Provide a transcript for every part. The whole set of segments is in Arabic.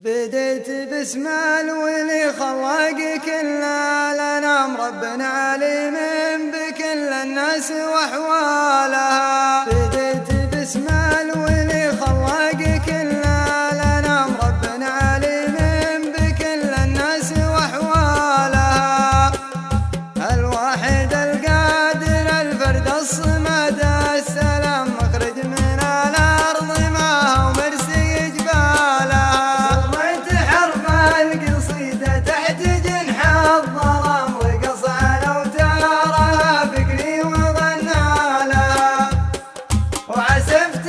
بديت باسم الولي خلق كل الأنام، ربنا عليم بكل الناس وأحوالها. بديت باسم الولي خلق كل الأنام، ربنا عليم بكل الناس وأحوالها. الواحد القادر الفرد الصمد السلام، مخرج من الأرض ما هو مرسي جبالها. سميت حرف القصيدة تحت جنح الظلام، وقص الأوتار فكري وظنالها. وعزفت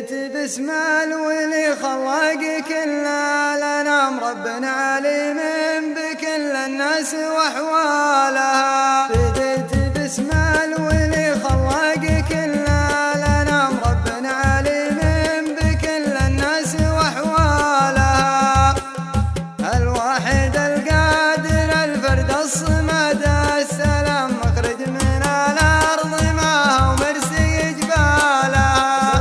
بديت باسم الولي خلق كل الأنام، ربنا عليم بكل الناس وأحوالها. بديت باسم الولي خلق كل الأنام، ربنا عليم بكل الناس وأحوالها. الواحد القادر الفرد الصمد السلام، مخرج من الأرض ما هو مرسي جبالها.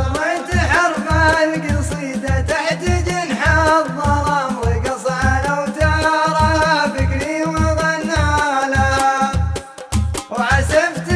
سميت حرف القصيدة تحت جنح الظلام، رقص على أوتارها فكري وغنى لها. وعزفت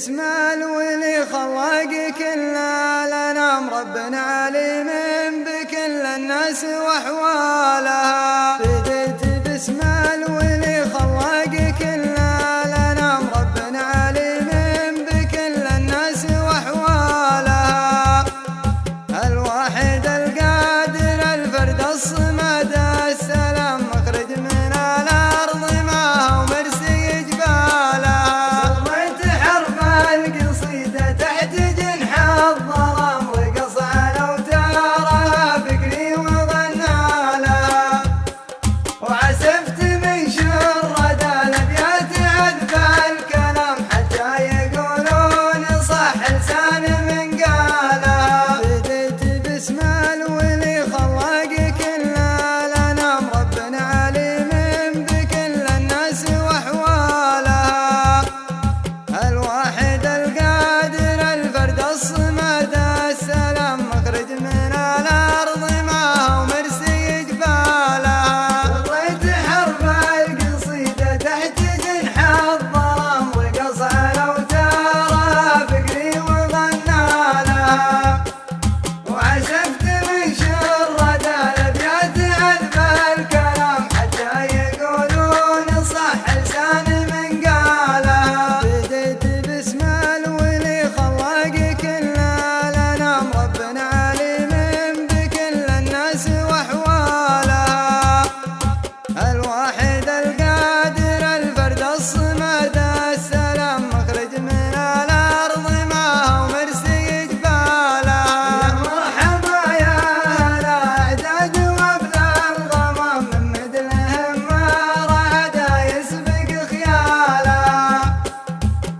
باسمه واللي خلق كل الأنام ربنا عليم بكل الناس وأحوالها. بديت باسمه واللي خلق كل الأنام ربنا عليم بكل الناس وأحوالها. الواحد القادر الفرد الصمد السلام مخرج من الأرض ما هو مرسي جبالها. سريت حرف القصيدة تحت جنح الظلام وقص الأوتار فكري وظنالها. وعسفت من شرد الأبيات عذب الكلام حتى يقولون صح لسان من قالها. بديت باسمه واللي خلق كل الأنام ربنا عليم بكل الناس وأحوالها. الواحد القادر الفرد الصمد السلام مخرج من الأرض ما هو مرسي جبالها. سريت حرف القصيدة تحت جنح الظلام وقص الأوتار فكري وظنالها. وعشفت من شرد الأبيات عذب الكلام حتى يقولون صح لسان من قالها. بديت باسمه واللي خلق كل الأنام ربنا عليم بكل الناس وأحوالها. الواحد القادر الفرد الصمد السلام مخرج من الأرض ما هو مرسي جبالها. يا مرحبا يا هلا أعداد وابذل الغمام من مثلهم ما رعد يسبق خيالها.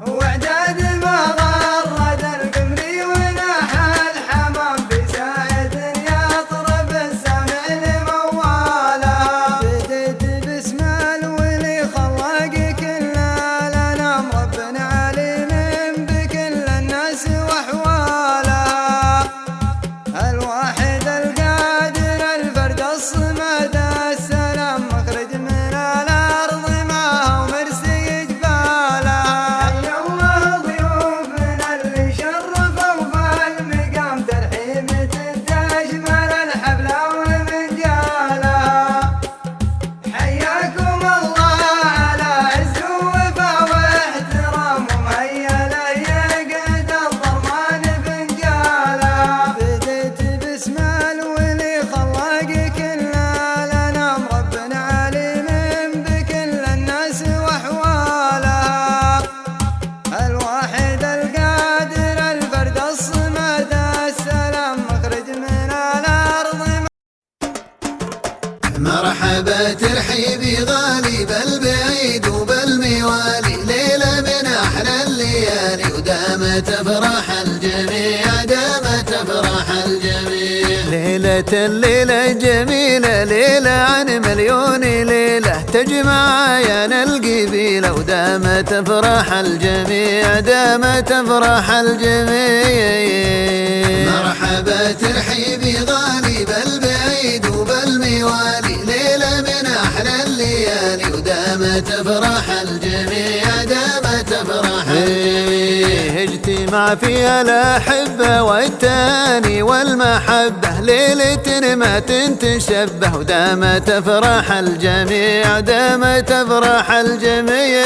وإعداد ما غرد القمري وناح الحمام بساعد يطرب السمع لموالها. بديت باسمه واللي خلق كل الأنام ربنا عليم بكل الناس وأحوالها. الواحد القادر الفرد الصمد السلام مخرج من الأرض ما هو مرسي جبالها. حي الله ضيوفنا اللي شرفوا في المقام ترحيبة تشمل الحفلة ومنجالها. حياكم الله على عز ووفا واحترام ومهيلة يقعد الضرمان فنجالها. بديت باسمه واللي خلق كل الأنام ربنا عليم بكل الناس وأحوالها. الواحد القادر الفرد الصمد السلام مخرج من الأرض. مرحبا ترحيبي غالي بالبعيد وبالموالي. ليلة من أحلى الليالي ودامت أفراح الجميع دامت أفراح الجميع. ليلة الليلة جميلة ليلة عن مليون ليلة تجمع عيان القبيلة ودامت أفراح الجميع دامت أفراح الجميع. مرحبا ترحيبي غالي بالبعيد وبالموالي. ليلة من أحلى الليالي ودامت أفراح الجميع دامت أفراح الجميع. اجتماع فيها الأحبة والتاني والمحبة. ليلة ما تنتشبه ودامت أفراح الجميع دامت أفراح الجميع.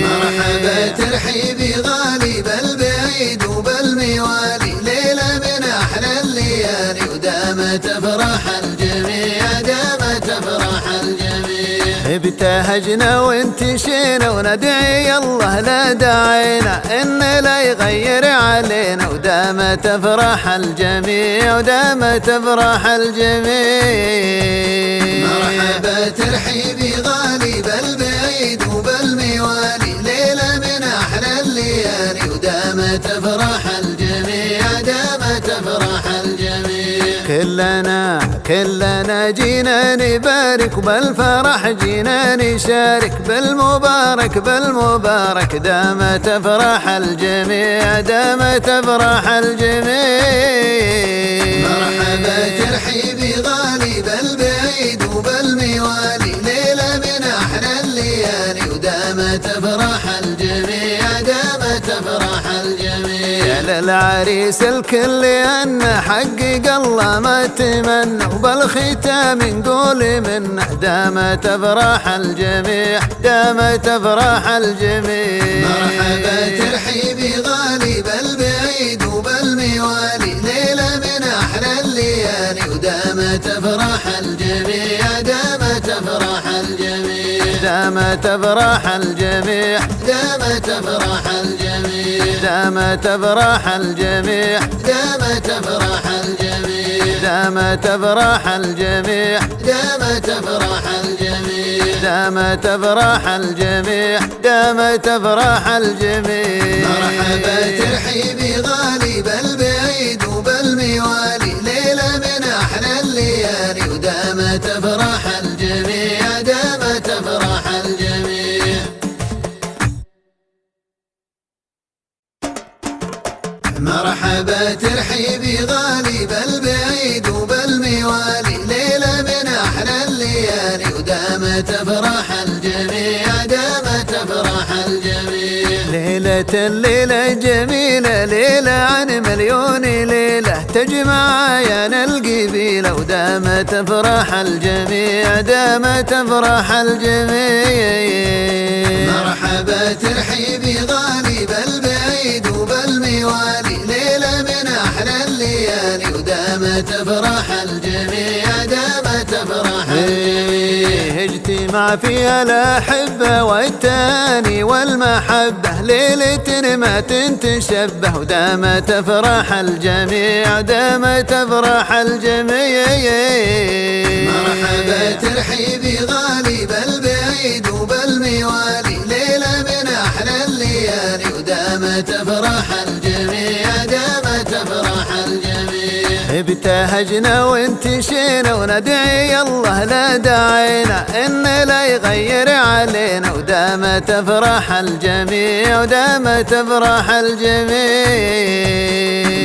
مرحبا ترحيبي غالي بالبعيد وبالموالي. ليلة من أحلى الليالي ودامت أفراح الجميع دامت أفراح الجميع. ابتهجنا وانتشينا وندعي الله لا دعينا إن لا يغير علينا ودامت أفراح الجميع ودامت أفراح الجميع. مرحبا ترحيبي غالي بالبعيد وبالموالي. ليلة من أحلى الليالي ودامت أفراح الجميع دامت أفراح الجميع. كلنا جينا نبارك بالفرح جينا نشارك بالمبارك دامت أفراح الجميع دامت أفراح الجميع. مرحبا ترحيبي غالي بالبعيد وبالموالي. ليلة من أحلى الليالي ودامت أفراح الجميع دامت للعريس الكل أن حقق الله ما تمنى، وبالختام نقول منه دامت أفراح الجميع، دامت أفراح الجميع. مرحبا ترحيبي غالي بالبعيد وبالموالي، ليلة من أحلى الليالي ودامت أفراح الجميع، دامت أفراح الجميع، دامت أفراح الجميع، دامت أفراح الجميع، دامت أفراح الجميع، دامت أفراح الجميع، دامت أفراح الجميع، دامت أفراح الجميع، دامت أفراح الجميع، دامت أفراح الجميع. مرحبا ترحيبي غالي بالبعيد وبالموالي، ليلة من أحلى الليالي ودامت أفراح الجميع، دامت أفراح الجميع. مرحبا ترحيبي غالي بالبعيد وبالموالي، ليلة من أحلى الليالي ودامت أفراح الجميع، دامت أفراح الجميع. ليلة الليلة جميلة، ليلة عن مليون ليلة تجمع عيان القبيلة، ودامت أفراح الجميع، دامت أفراح الجميع. مرحبا ترحيبي غالي بالبعيد وبالموالي، ليلة من أحلى الليالي ودامت أفراح الجميع، دامت أفراح الجميع. اجتماع فيها الأحبة والتاني والمحبة، ليلة ما تنتشبه ودامت أفراح الجميع، دامت أفراح الجميع. مرحبا ترحيبي غالي بالبعيد وبالموالي، ليلة من أحلى الليالي ودامت أفراح الجميع، دامت أفراح الجميع. ابتهجنا وانتشينا وندعي الله لا دعينا إن لا يغير علينا، ودامت أفراح الجميع، ودامت أفراح الجميع.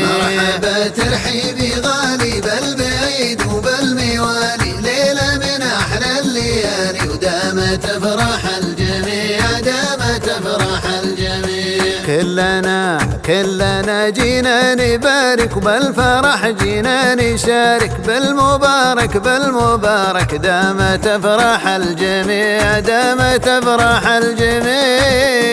مرحبا ترحيبي غالي بالبعيد وبالموالي، ليلة من أحلى الليالي ودامت أفراح الجميع، دامت أفراح الجميع. كلنا جينا نبارك وبالفرح جينا نشارك، بالمبارك بالمبارك دامت أفراح الجميع، دامت أفراح الجميع.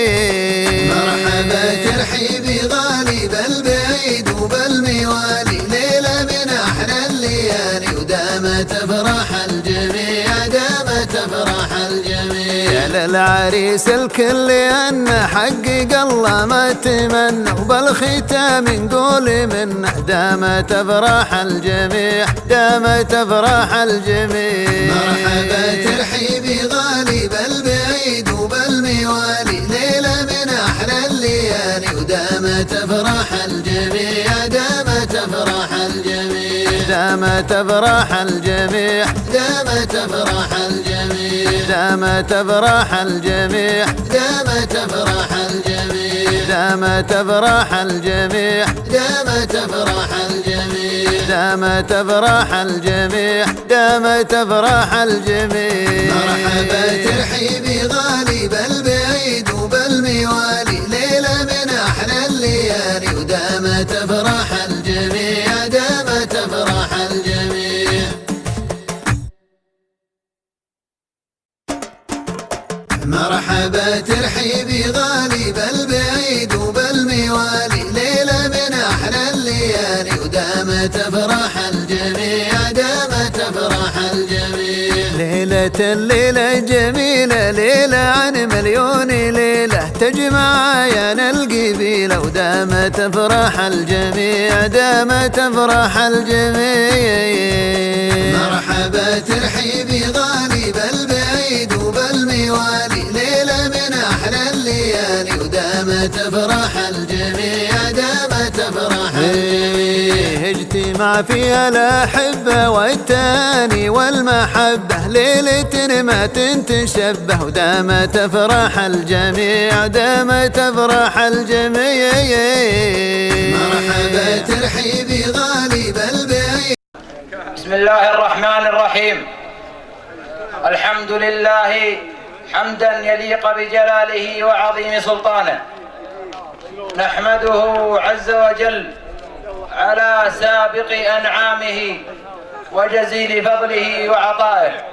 مرحبا ترحيبي غالي بالبعيد وبالموالي، ليلة من أحلى الليالي ودامت أفراح الجميع، دامت أفراح الجميع. للعريس الكل أن حقق الله ما تمنى، وبالختام نقول منه دامت أفراح الجميع، دامت أفراح الجميع. مرحبا ترحيبي غالي بالبعيد وبالموالي، ليلة من أحلى الليالي ودامت أفراح الجميع، دامت أفراح الجميع، دامت أفراح الجميع، دامت أفراح الجميع، دامت أفراح الجميع، دامت أفراح الجميع، دامت أفراح الجميع، دامت أفراح الجميع. دامت أفراح الجميع، دامت أفراح الجميع. مرحبا ترحيبي غالي بالبعيد وبالموالي، ليلة من أحلى الليالي ودامت أفراح الجميع، دامت أفراح الجميع. مرحبا ترحيبي غالي بالبعيد وبالموالي، ليلة من أحلى الليالي ودامت أفراح الجميع، دامت أفراح الجميع. ليلة الليلة جميلة، ليلة عن مليون ليلة تجمع عيان القبيلة، ودامت أفراح الجميع، دامت أفراح الجميع. مرحبا ترحيبي غالي بالبعيد وبالموالي، ليلة من أحلى الليالي ودامت أفراح الجميع، دامت أفراح الجميع. اجتماع فيها الأحبة والتاني والمحبة، ليلة ما تنتشبه ودامت أفراح الجميع، دامت أفراح الجميع. مرحبا ترحيبي غالي بالبعيد. بسم الله الرحمن الرحيم. الحمد لله حمدا يليق بجلاله وعظيم سلطانه، نحمده عز وجل على سابق أنعامه وجزيل فضله وعطائه،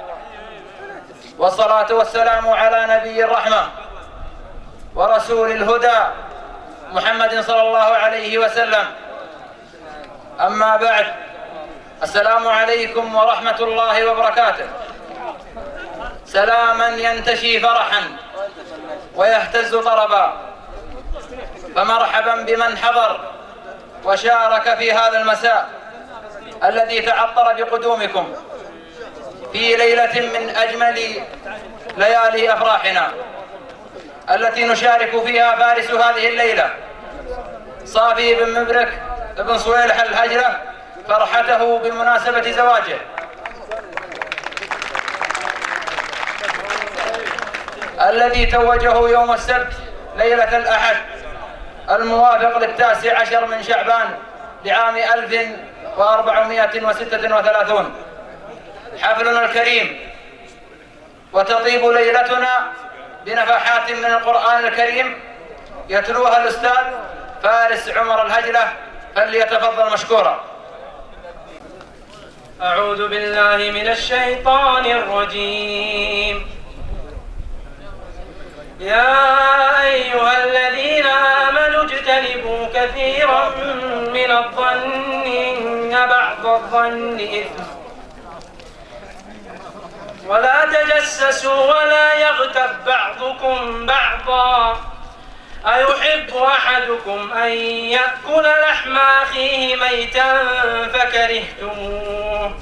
والصلاة والسلام على نبي الرحمة ورسول الهدى محمد صلى الله عليه وسلم. أما بعد، السلام عليكم ورحمة الله وبركاته. سلاما ينتشي فرحا ويهتز طربا، فمرحبا بمن حضر وشارك في هذا المساء الذي تعطر بقدومكم في ليلة من أجمل ليالي أفراحنا، التي نشارك فيها فارس هذه الليلة صافي بن مبرك بن صويلح الهجلة فرحته بمناسبة زواجه، الذي توجه يوم السبت ليلة الأحد الموافق 19 من شعبان لعام 1436. حفلنا الكريم وتطيب ليلتنا بنفحات من القرآن الكريم يتلوها الأستاذ فارس عمر الهجلة، فليتفضل مشكورا. أعوذ بالله من الشيطان الرجيم. يا أيها الذين آمنوا اجتنبوا كثيرا من الظن إن بعض الظن إثم، ولا تجسسوا ولا يغتب بعضكم بعضا، أيحب أحدكم أن يأكل لحم أخيه ميتا فكرهتموه،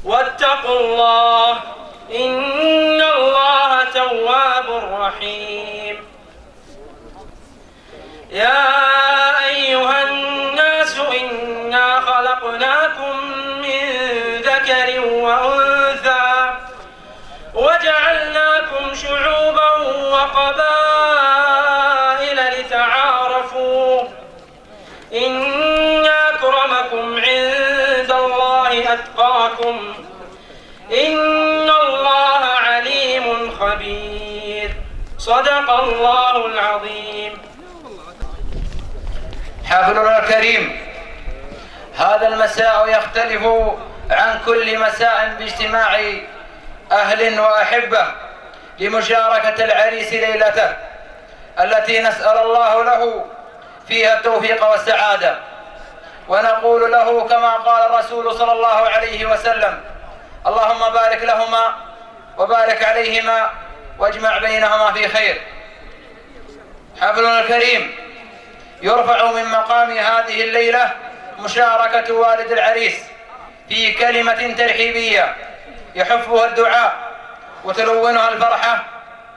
واتقوا الله إن الله تواب رحيم. يا أيها الناس إنا خلقناكم من ذكر وأنثى وجعلناكم شعوبا وقبائل لتعارفوا، إن أكرمكم عند الله أتقاكم، إن الله عليم خبير. صدق الله العظيم. حفلنا الكريم هذا المساء يختلف عن كل مساء باجتماع أهل وأحبة لمشاركة العريس ليلته التي نسأل الله له فيها التوفيق والسعادة، ونقول له كما قال الرسول صلى الله عليه وسلم: اللهم بارك لهما وبارك عليهما واجمع بينهما في خير. حفلنا الكريم يرفع من مقام هذه الليلة مشاركة والد العريس في كلمة ترحيبية يحفها الدعاء وتلونها الفرحة،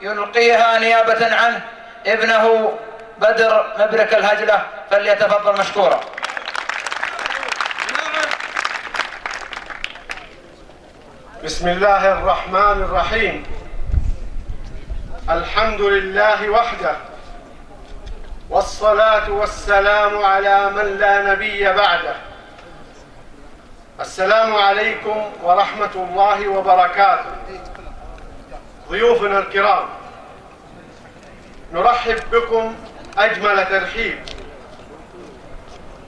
يلقيها نيابة عنه ابنه بدر مبرك الهجلة، فليتفضل مشكورا. بسم الله الرحمن الرحيم. الحمد لله وحده، والصلاة والسلام على من لا نبي بعده. السلام عليكم ورحمة الله وبركاته. ضيوفنا الكرام، نرحب بكم أجمل ترحيب،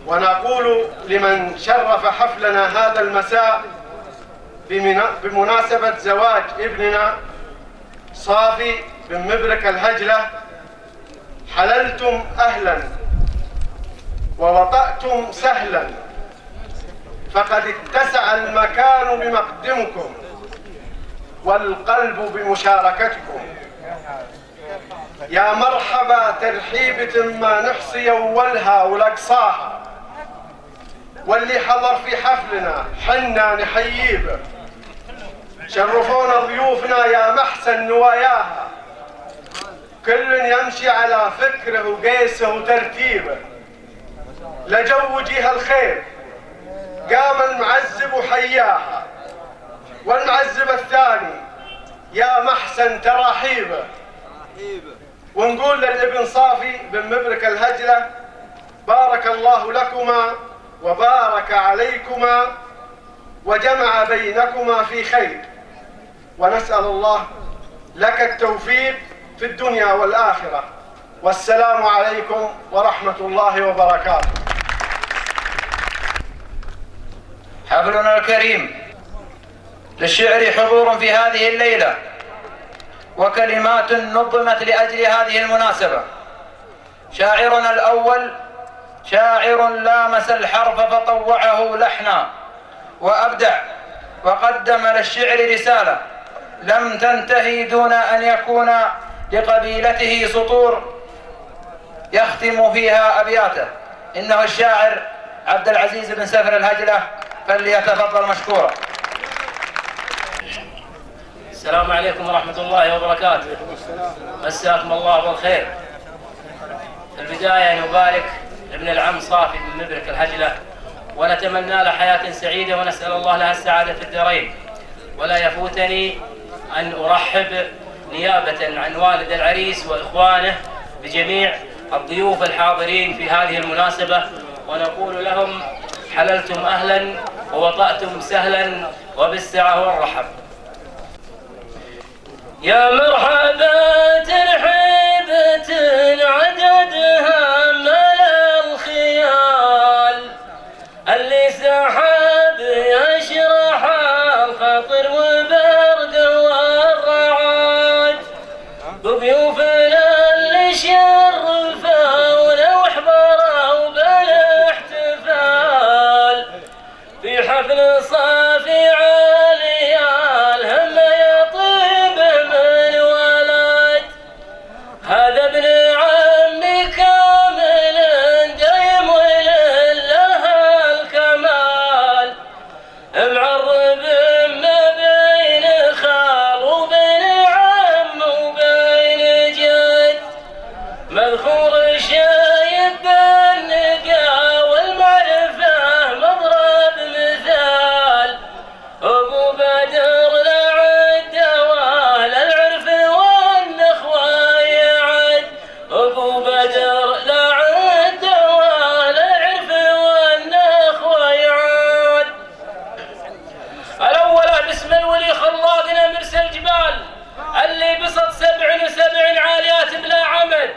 ونقول لمن شرف حفلنا هذا المساء بمناسبة زواج ابننا صافي بن مبرك الهجلة: حللتم أهلا ووطأتم سهلا، فقد اتسع المكان بمقدمكم والقلب بمشاركتكم. يا مرحبا ترحيبة ما نحصي أولها ولقصاها، واللي حضر في حفلنا حنا نحييه. شرفونا ضيوفنا يا محسن نواياها، كل يمشي على فكره وقيسه وترتيبه. لجو جهة الخير قام المعزب وحياها، والمعزب الثاني يا محسن تراحيبه. ونقول للابن صافي بن مبرك الهجلة: بارك الله لكما وبارك عليكما وجمع بينكما في خير، ونسأل الله لك التوفيق في الدنيا والآخرة، والسلام عليكم ورحمة الله وبركاته. حفلنا الكريم للشعر حضور في هذه الليلة وكلمات نظمت لأجل هذه المناسبة. شاعرنا الأول شاعر لامس الحرف فطوعه لحنا وأبدع وقدم للشعر رسالة لم تنتهي دون أن يكون لقبيلته سطور يختم فيها أبياته. إنه الشاعر عبد العزيز بن سفر الهجلة، فليتفضل مشكورا. السلام عليكم ورحمة الله وبركاته. مساكم الله بالخير. في البداية نبارك ابن العم صافي بن مبرك الهجلة ونتمنى له حياة سعيدة ونسأل الله لها السعادة في الدارين. ولا يفوتني أن أرحب نيابة عن والد العريس وإخوانه بجميع الضيوف الحاضرين في هذه المناسبة، ونقول لهم حللتم أهلا ووطأتم سهلا وبالسعة والرحب. يا مرحبا ترحيبة عددها ملا الخيال اللي سحاب يشرح الخاطر وبرد والرعاد بضيوفنا اللي شرفوا لو حضروا بالاحتفال في حفل صافي عالي الهم يطيب من ولد. هذا ابن عمي كامل دايم ولله الكمال معرب ما بين خال وبين عم وبين جد مذخور شايب بالنقا والمعرفة مضرب مثال أبو بدر لعد ولا العرف والنخوة يعد أبو بدر لعد ولا العرف والنخوة يعد. الأول باسم الولي خلاقنا مرسى الجبال اللي بسط 77 عاليات بلا عمد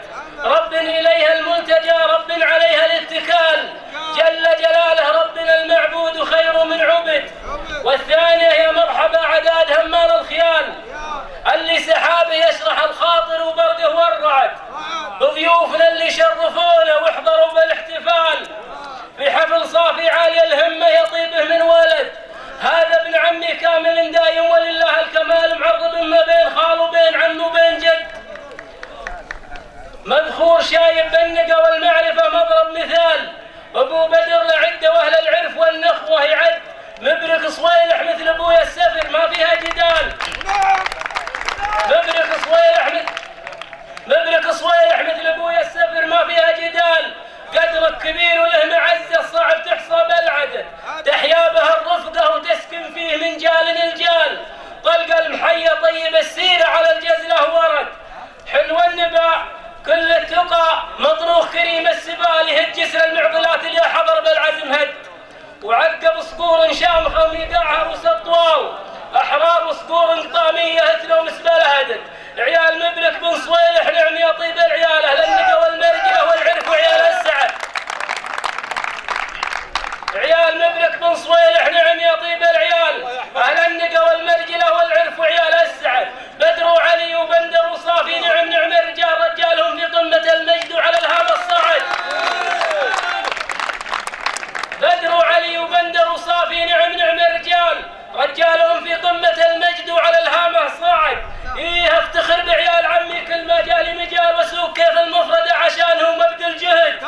رب إليها الملتجى رب عليها الاتكال جل جلاله ربنا المعبود خير من عبد. والثانية هي مرحبا عداد همال الخيال اللي سحابه يشرح الخاطر وبرده والرعد بضيوفنا اللي شرفونا واحضروا بالاحتفال في حفل صافي عالي الهمة يطيبه من ولد. هذا ابن عمي كامل دايم ولله الكمال معرض ما بين خال وبين عم وبين جد مذخور شايب بالنقا والمعرفة مضرب مثال أبو بدر لعدة وأهل العرف والنخوة يعد مبرك صويلح مثل أبويا السفر ما فيها جدال مبرك صويلح مثل أبويا السفر ما فيها جدال قدرك كبير وله معزة صعب تحصى بالعدد تحيا بها الرفقة وتسكن فيه من جال الجال طلق المحية طيب السيرة على الجزلة ورد حلو النباع كل التقى مطروخ كريم السبال يهد جسر المعضلات اللي حضر بالعزم هد وعقب صقور شامخة وميقاعها روس الطواو أحرار وصقور قطامية هتلو مسبلة هدد عيال مبرك بن صويلح نعم يطيب العيال أهل النقا والمرجلة والعرف وعيال السعد عيال مبرك بن صويلح نعم يطيب العيال أهل النقا والمرجلة والعرف وعيال السعد بدر وعلي وبندر وصافي نعم الرجال رجالهم في قمة المجد وعلى الهام الصعد بدر وعلي وبندر وصافي نعم الرجال رجالهم في قمة المجد وعلى الهامة الصاعد. إيه افتخر بعيال عمي كل مجال مجال وسوق كيف المفردة عشانهم مبذل جهد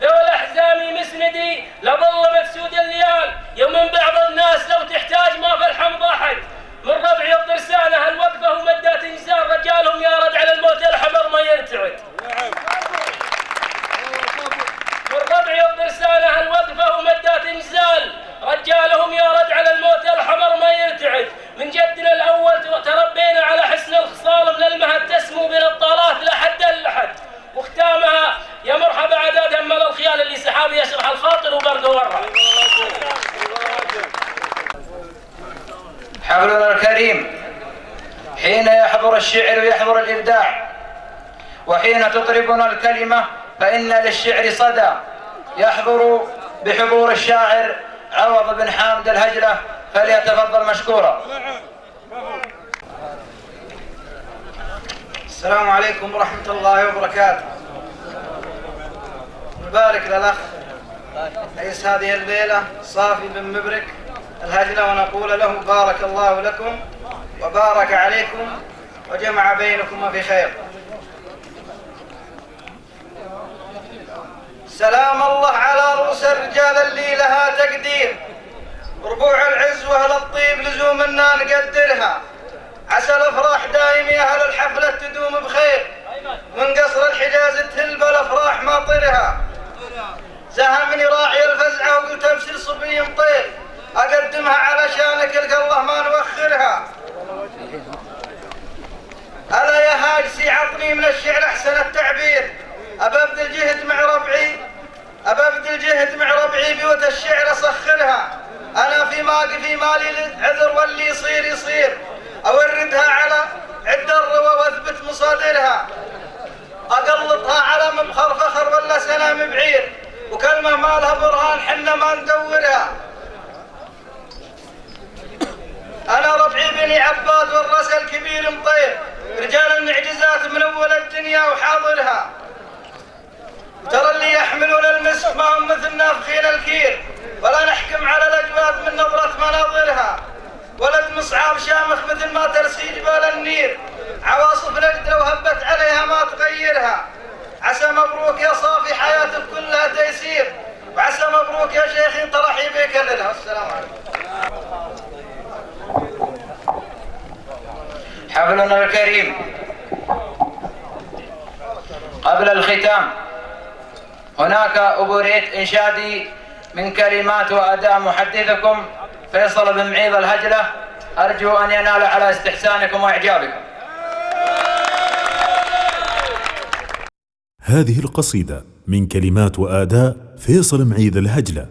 ذول أحزامي مسندي لظل مفسود الليال يوم من بعض الناس لو تحتاج ما في الحمض أحد من ربع الضرسانة الوقفة ومدات انجزال رجالهم يا رد على الموت الحمر ما يرتعد من ربع الضرسانة الوقفة ومدات انجزال رجالهم يا رد على الموت الحمر ما يرتعد من جدنا الأول تربينا على حسن الخصال من المهد تسمو بين الطالات لحد اللحد واختامها يا مرحبا عداد همال الخيال اللي سحابي يشرح الخاطر وبرقه ورع. حفلنا الكريم حين يحضر الشعر ويحضر الإبداع وحين تطربنا الكلمة فإن للشعر صدى. يحضر بحضور الشاعر عوض بن حامد الهجلة، فليتفضل مشكورا. السلام عليكم ورحمة الله وبركاته. نبارك للأخ رئيس هذه الليلة صافي بن مبرك الهجلة، ونقول له بارك الله لكم وبارك عليكم وجمع بينكم في خير. سلام الله على رؤوس الرجال اللي لها تقدير، ربوع العز واهل الطيب لزومنا نقدرها. عسى الافراح دايم يا اهل الحفله تدوم بخير، من قصر الحجاز تهل الافراح ماطرها. زهمني راعي الفزعه وقلت ابشر صبي مطير، اقدمها علشانك لك الله ما نوخرها. الا يا هاجسي عطني من الشعر احسن التعبير، اببذل الجهد مع ربعي بيوت الشعر اسخرها. انا في مالي العذر واللي يصير اوردها على عد الروى واثبت مصادرها. اقلطها على مبخر فخر ولا سلام بعير، وكلمه ما لها برهان حنا ما ندورها. انا ربعي بني عباد والراس الكبير مطير، رجال المعجزات من اول الدنيا وحاضرها. ترى اللي يحملون المسك ما هم مثل نافخين الكير، ولا نحكم على الاجواد من نظره مناظرها. ولد مصعب شامخ مثل ما ترسي جبال النير، عواصف نجد لو هبت عليها ما تغيرها. عسى مبروك يا صافي حياتك كلها تيسير، وعسى مبروك يا شيخي ترحي بك لله. والسلام عليكم. حفلنا الكريم، قبل الختام هناك أبوريت إنشادي من كلمات وأداء محدثكم فيصل بن معيض الهجلة، أرجو أن ينال على استحسانكم وإعجابكم. هذه القصيدة من كلمات وآداء فيصل معيض الهجلة.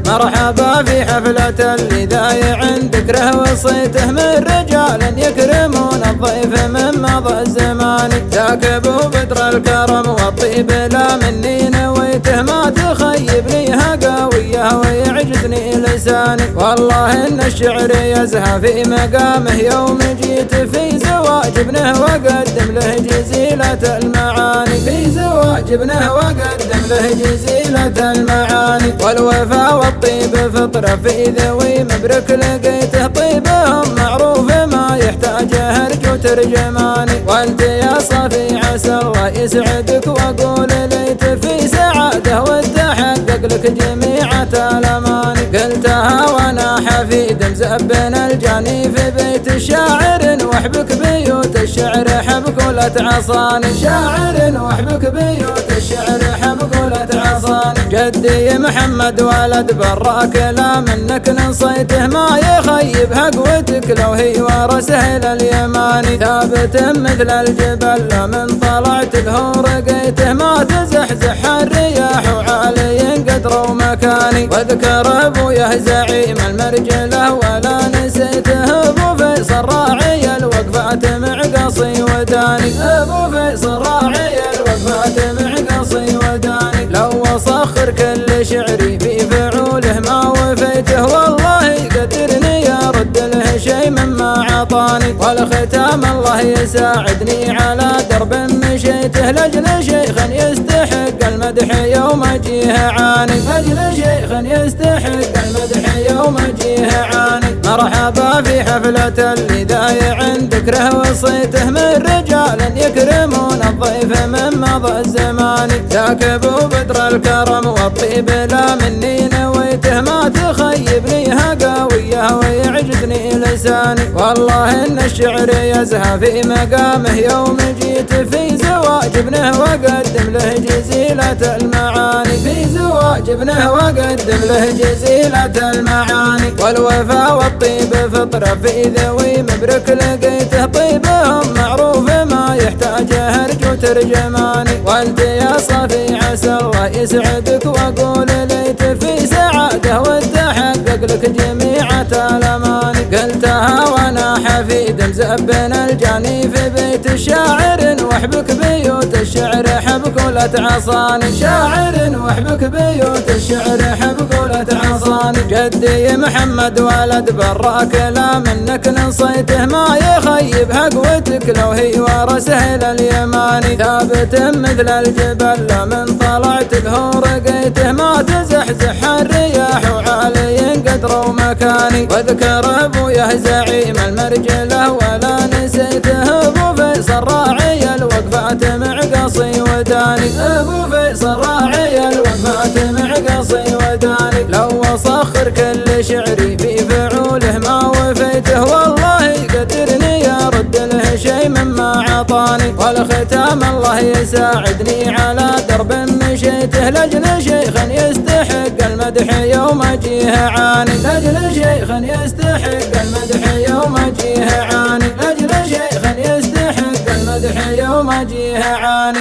مرحبا في حفلة اللي ذايع عندك ره وصيته، من رجال يكرمون الضيف من مضى الزمان. ذاك ابو بدر الكرم والطيب لا مني نويته، ما تخيبني هقاويه ويعجزني لساني. والله ان الشعر يزهى في مقامه يوم جيت في زواج ابنه وقدم له جزيلة المعاني. في زواج ابنه وقدم له جزيلة المعاني. والوفا والطيب فطرة في ذوي مبرك لقيته، طيبهم معروف ما يحتاج هرج وترجماني. وانت يا صافي عسى الله يسعدك، واقول ليت في سعاده وتحقق لك جميع الاماني. قلتها وانا حفيد مزبن الجاني في بيت الشاعر، واحبك بيوت الشعر حبك ولا تعصاني. شاعر واحبك بيوت الشعر حبك ولا تعصاني. جدي محمد ولد براك لا منك نصيته، ما يخيب هقوتك لو هي ورسه اليماني. ثابت مثل الجبل لا من طلعت له رقيته، ما تزحزح الرياح وعالي قدر ومكاني. واذكر ابويا زعيم المرجله ولا نسيته، ابو فيصل راعي الوقفات معقصي وداني. ابو فيصل راعي الوقفات معقصي وداني. لو وصخر كل شعري في فعوله ما وفيته، والله قدرني يرد له شيء مما عطاني. والختام الله يساعدني على درب مشيته، لاجل شيخ يستحق المدح يوم اجيه عاني. لاجل شيخ يستحق المدح يوم اجيه عاني. مرحبا في حفلة اللي ذايع عندك ره وصيته، من رجال يكرمون الضيف من مضى الزمان. ذاك ابو بدر الكرم والطيب لا مني نويته، ما تخيبني هقاويه ويعجزني لساني. والله ان الشعر يزهى في مقامه يوم جيت في زواج زواج ابنه وقدم له جزيلة المعاني، في زواج ابنه وقدم له جزيلة المعاني. والوفا والطيب فطرة في ذوي مبرك لقيته، طيبهم معروف ما يحتاج هرج وترجماني. وانت يا صافي عسى الله يسعدك، واقول ليت في سعاده وتحقق لك جميع الاماني. قلتها وانا حفيد مزبن الجاني في بيت الشاعر، واحبك بيوت الشعر حبك ولا تعصاني. شاعر واحبك بيوت الشعر حبك ولا تعصاني. جدي محمد ولد براك لا منك نصيته، ما يخيب حقوتك لو هي ورثه لليماني. ثابت مثل الجبل لا من طلعت له رقيته، ما تزحزح الرياح وعالي قدر ومكاني. واذكر ابويا زعيم المرجله ولا نسيته، ابو فيصل راعي الوقفات معقصي وداني. ابو فيصل راعي الوقفات معقصي وداني. لو اصخر كل شعري في فعوله ما وفيته، والله قدرني ارد له شيء مما عطاني. والختام الله يساعدني على درب مشيته، لاجل شيخ يستحق المدح يوم اجيه عاني. لاجل شيخ يستحق المدح يوم اجيه عاني. لاجل شيخ يستحق المدح يوم اجيه عاني.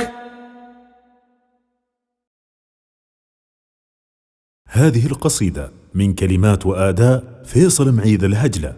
هذه القصيدة من كلمات وآداء فيصل معيذ الهجلة.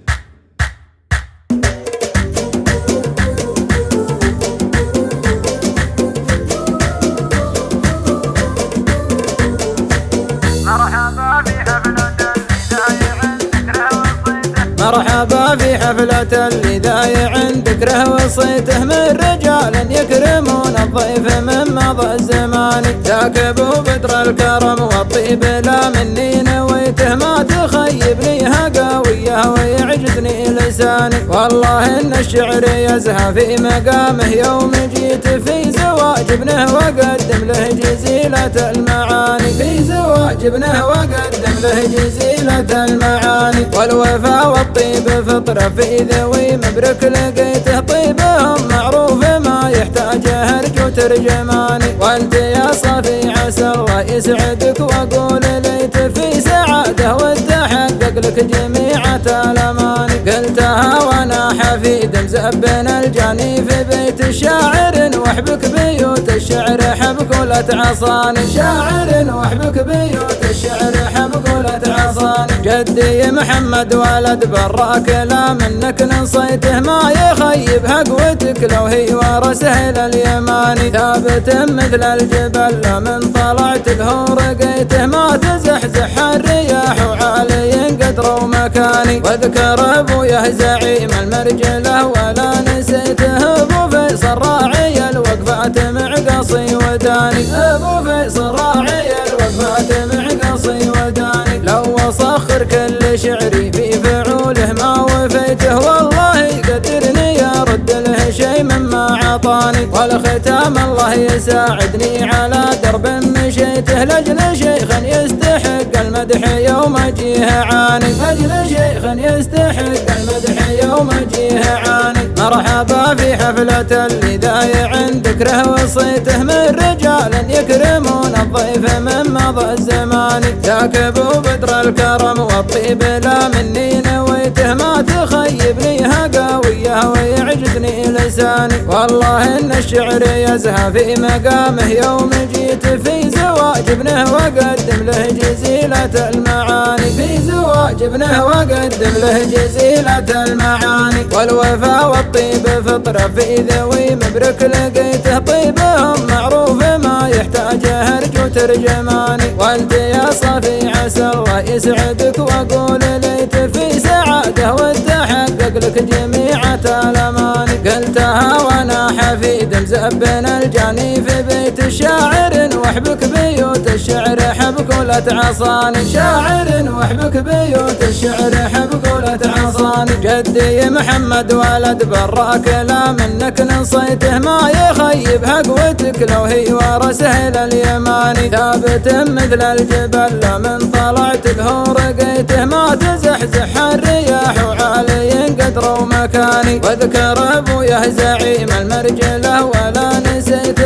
مرحبا في حفلة لذايع ذكره وصيته، من رجال يكرمون الضيف من مضى الزمان. ذاك ابو بدر الكرم والطيب لا مني نويته، ما تخيبني هقاويه ويعجزني لساني. والله ان الشعر يزهى في مقامه يوم جيت، في زواج ابنه وقدم له جزيلة المعاني. في زواج ابنه وقدم له جزيلة المعاني. والوفا والطيب فطرة في ذوي مبرك لقيته، طيبهم معروف ما يحتاج هرج وترجماني. وانت يا صافي عسى الله يسعدك، واقول ليت في سعاده وتحقق لك جميع الاماني. قلتها وانا حفيد مزبن الجاني في بيت الشاعر، واحبك بيوت الشعر حبك ولا تعصاني. شاعر واحبك بيوت الشعر حبك ولا تعصاني. جدي محمد ولد براك لا منك نصيته، ما يخيب حقوتك لو هي ورثه لليماني. ثابت مثل الجبل لا من طلعت له رقيته، ما تزحزح الرياح وعالي قدر ومكاني. واذكر ابويا زعيم المرجله ولا نسيته، ابو فيصل راعي الوقفات معقصي وداني. ابو فيصل راعي الوقفات معقصي وداني. لو اصخر كل شعري في فعوله ما وفيته، والله قدرني ارد له شيء مما عطاني. والختام الله يساعدني على درب مشيته، لاجل شيخ يستحق المدح يوم اجيه عاني. لاجل شيخ يستحق المدح يوم اجيه عاني. مرحبا في حفلة لذايع ذكره وصيته، من رجال يكرمون الضيف من مضى الزمان. ذاك ابو بدر الكرم والطيب لا مني نويته، ما تخيبني هقاويه ويعجزني لساني. والله ان الشعر يزهى في مقامه يوم جيت، في زواج ابنه وقدم له جزيلة المعاني. في زواج ابنه وقدم له جزيلة المعاني. والوفا والطيب فطرة في ذوي مبرك لقيته، طيبهم معروف ما يحتاج هرج وترجماني. وانت يا صافي عسى الله يسعدك، واقول ليت في سعاده وتحقق لك جميع الاماني. قلتها وانا حفيد مزبن الجاني في بيت الشاعر، واحبك بيوت الشعر حبك ولا تعصاني. شاعر واحبك بيوت الشعر حبك ولا تعصاني. جدي محمد ولد براك لا منك نصيته، ما يخيب حقوتك لو هي ورثه لليماني. ثابت مثل الجبل لا من طلعت له رقيته، ما تزحزح الرياح وعالي قدر ومكاني. واذكر ابويا زعيم المرجله ولا نسيت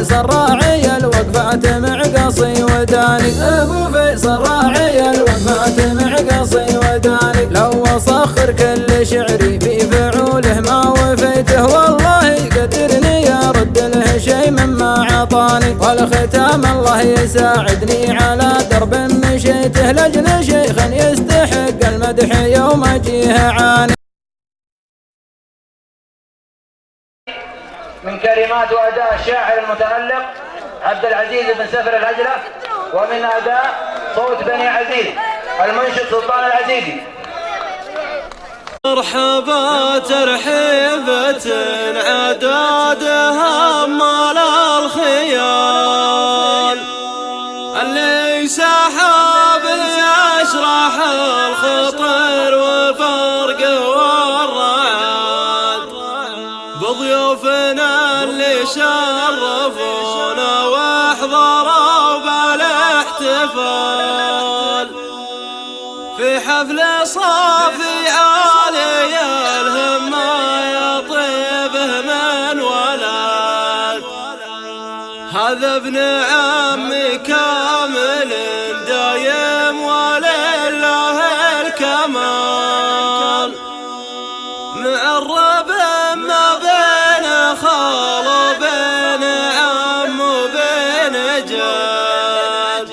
فيصل راعي الوقفات معقصي وداني، ابو فيصل راعي الوقفات معقصي وداني، لو اصخر كل شعري في فعوله ما وفيته، والله قدرني ارد له شيء مما عطاني، والختام الله يساعدني على درب مشيته، لاجل شيخ يستحق المدح يوم اجيه عاني. من كلمات وأداء الشاعر المتألق عبد العزيز بن سفر الهجلة، ومن أداء صوت بني عزيز المنشد سلطان العزيزي. مرحبا ترحيبة عدادها مال الخيال، اللي سحابه يشرح الخطر والفرق والرعد، بضيوفنا اللي شرفونا واحضروا بالاحتفال، في حفل صافي عالي الهمة يطيبه من ولد، هذا ابن عمي كامل دايم ولله الكمال، معرب ما بين خال وبين عم وبين جد،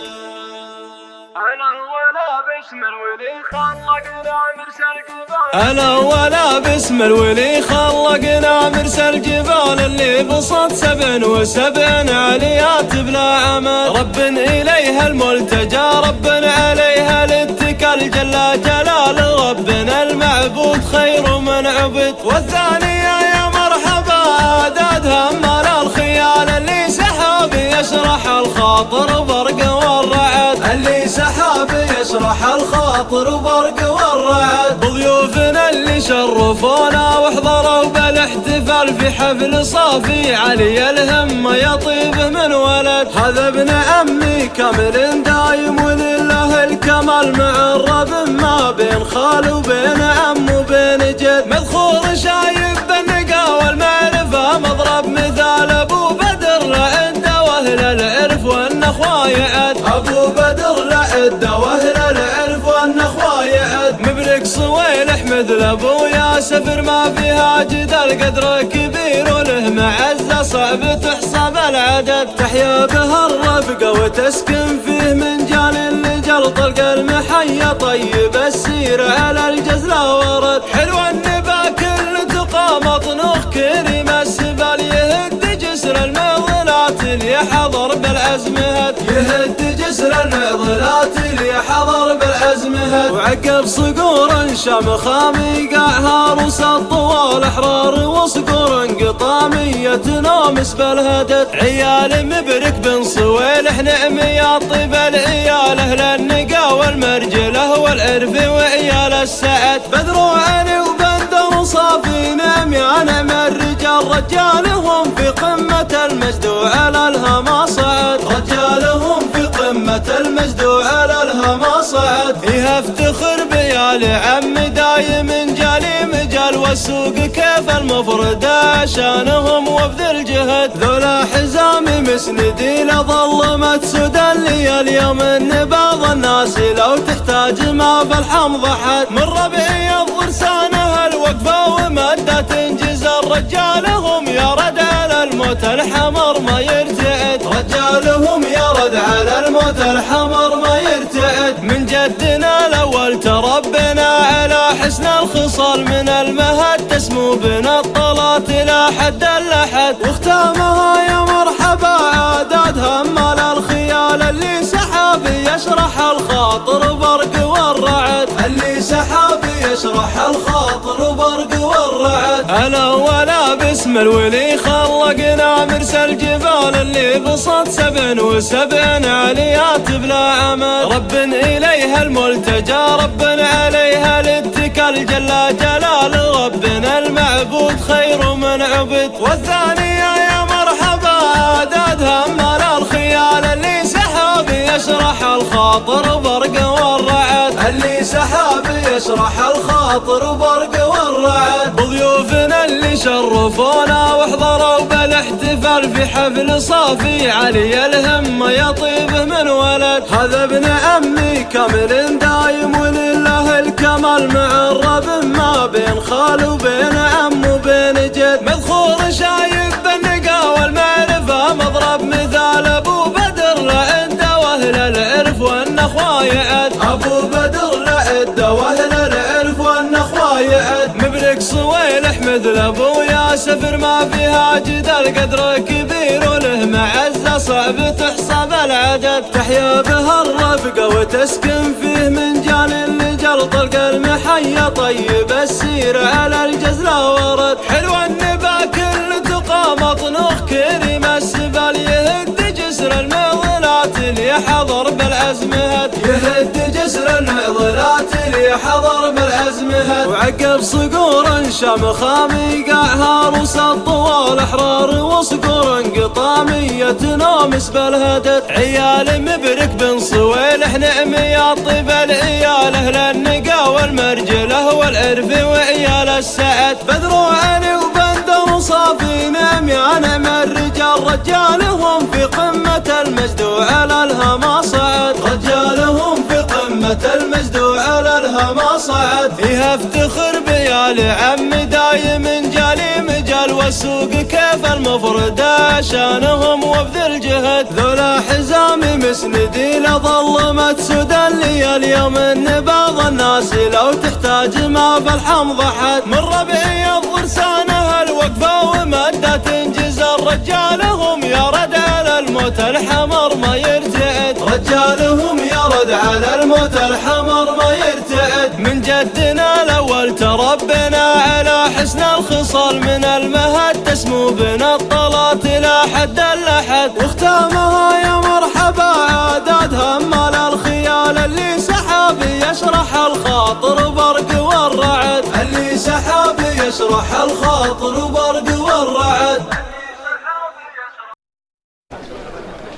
الأولى باسم الولي خلقنا مرسل جبال، اللي بسط 77 عليات بلا عمل، رب إليها الملتجى رب عليها الاتكال، جل جلال ربنا المعبود خير من عبد، والثانية يا مرحبا عددها مال الخيال، اللي سحاب يشرح الخاطر برق والرعد، اللي سحاب يشرح الخاطر برق والرعد، بضيوفنا اللي شرفونا واحضروا بالاحتفال، في حفل صافي علي الهمة يطيبه من ولد، هذا ابن عمي كامل دايم ولله الكمال، معرب ما بين خال وبين عم وبين جد، مذخور شايب بالنقا والمعرفة مضرب مثال، ابو بدر لعنده واهل العرف والنخوة يعد، ابو بدر لعنده واهل العرف والنخوة يعد، مبرك صويلح مثل ابويا سفر ما فيها جدال، قدره كبير وله معزه صعب تحسب العدد، تحيا بها الرفقه وتسكن فيه من جال لجل، طلق المحيا طيب السير على الجزله ورد، حلو النبا كل تقى مطنوخ كريم السبال، يهد جسر المعضلات اللي حضر بالعزم هد، يهد جسر المعضلات اللي حضر بالعزم هد، وعقب صقور شمخ ميقع هاروس الطوال احرار، وصقور قطامية نومس بالهدد، عيال مبرك بن صويلح نعم يا طيب العيال، اهل النقا والمرجله والعرف وعيال السعد، بدر وعلي وبندر وصافي نعم يا نعم الرجال، رجالهم في قمة المجد وعلى الهما صعد، رجالهم في قمة المجد وعلى الهما صعد، فيها افتخر بيا لعم دايم جالي مجال، والسوق كيف المفرد عشانهم وبذل جهد، ذولا حزامي مسندي لظلمت سدى لي اليوم، ان بعض الناس لو تحتاج ما بالحمض حد، من ربعي الضرسانه الوقفه ومده تنجز، رجالهم يرد على الموت الحمر ما يرتعد، رجالهم يرد على الموت الحمر ما يرتعد، من جدنا الاول تربنا على حسن الخصال، من المهد تسمو بنا الطلات لا حد الا حد، واختامها يا مرحبا عددها مال الخيال، اللي سحابي يشرح الخاطر برق والرعد، اللي سحابي يشرح الخاطر برق والرعد، الاولى باسم الولي خلقنا مرسل جبال، اللي بسط 77 عليات بلا عمل، رب إليها الملتجى رب عليها الاتكال، جل جلال ربنا المعبود خير من عبد، والثانية يا مرحبا عددها مال الخيال، اللي سحاب يشرح الخاطر برق والرعد، اللي سحاب السحاب يشرح الخاطر وبرق والرعد، وضيوفنا اللي شرفونا وحضروا بالاحتفال في حفل صافي علي الهمة يطيب من ولد. هذا ابن عمي كامل دايم ولله الكمال معرب ما بين خال وبين عم وبين جد، مذخور شايب بالنقا والمعرفة مضرب مثال ابو بدر لعده واهل العرف والنخوة يعد. ابو بدر لعده واهل العرف والنخوة يعد، مبرك صويلح مثل ابو ياسفر ما فيها جدال، قدر كبير وله معزة صعب تحسب العدد. تحيا به الرفقة وتسكن فيه من جال لجل، طلق المحيا طيب السير على الجزلة ورد. حلو النبا كل تقى مطنوخ كريم السبال، يهد جسر المعضلات اللي حضر بالعزم هد، يهد جسر المعضلات اللي حضر بالعزم هد. وعقب صقور شمخ ميقعها روس الطوال احرار، وصقور قطامية نومس بالهدد. عيال مبرك بن صويلح نعم يا طيب العيال، اهل النقا والمرجله والعرف وعيال السعد. بدرو علي وبندر وصافي نعم يا نعم الرجال، رجالهم في قمة المجد وعلى الهما صعد، رجالهم في قمة المجد وعلى الهما صعد. فيها افتخر بيال عم دايم جالي مجال، والسوق كيف المفردة شانهم وبذل جهد. ذولا حزامي مسندي لظلمت سدى لي اليوم، ان بعض الناس لو تحتاج ما في الحمض حد. من ربعي الضرسانه الوقفة ومدة تنجز، رجالهم يرد على الموت الحمر ما يرتعد، رجالهم يرد على الموت الحمر ما يرتعد. من جدنا الاول تربنا على حسن الخصال، من المهد تسمو بنا الطلات الى حد الاحد. واختامها يا مرحبا عادات همال الخيال، اللي سحابي يشرح الخاطر وبرق والرعد، اللي سحابي يشرح الخاطر وبرق والرعد.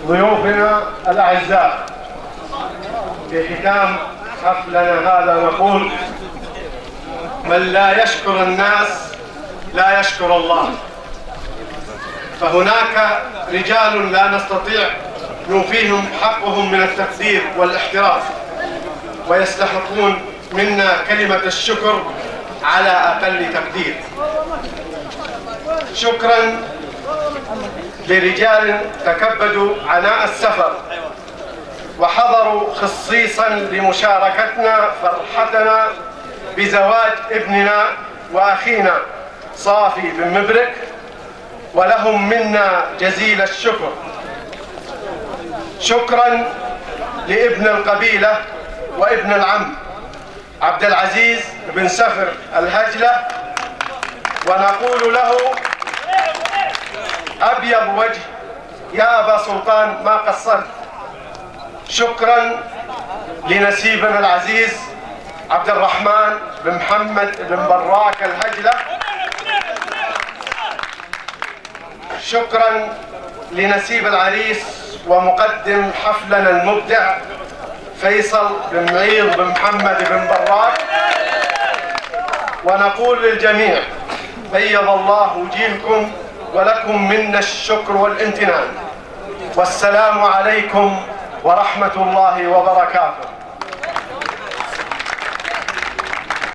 ضيوفنا الأعزاء، في ختام حفلنا هذا نقول: من لا يشكر الناس لا يشكر الله. فهناك رجال لا نستطيع نوفيهم حقهم من التقدير والاحترام، ويستحقون منا كلمة الشكر على أقل تقدير. شكرا لرجال تكبدوا عناء السفر وحضروا خصيصا لمشاركتنا فرحتنا بزواج ابننا وأخينا صافي بن مبرك، ولهم منا جزيل الشكر. شكرا لابن القبيلة وابن العم عبد العزيز بن سفر الهجلة، ونقول له: أبيض وجه يا أبا سلطان ما قصرت. شكرا لنسيبنا العزيز عبد الرحمن بن محمد بن براك الهجلة. شكرا لنسيب العريس ومقدم حفلنا المبدع فيصل بن معيض بن محمد بن براك. ونقول للجميع: بيض الله وجيهكم ولكم منا الشكر والامتنان، والسلام عليكم ورحمة الله وبركاته.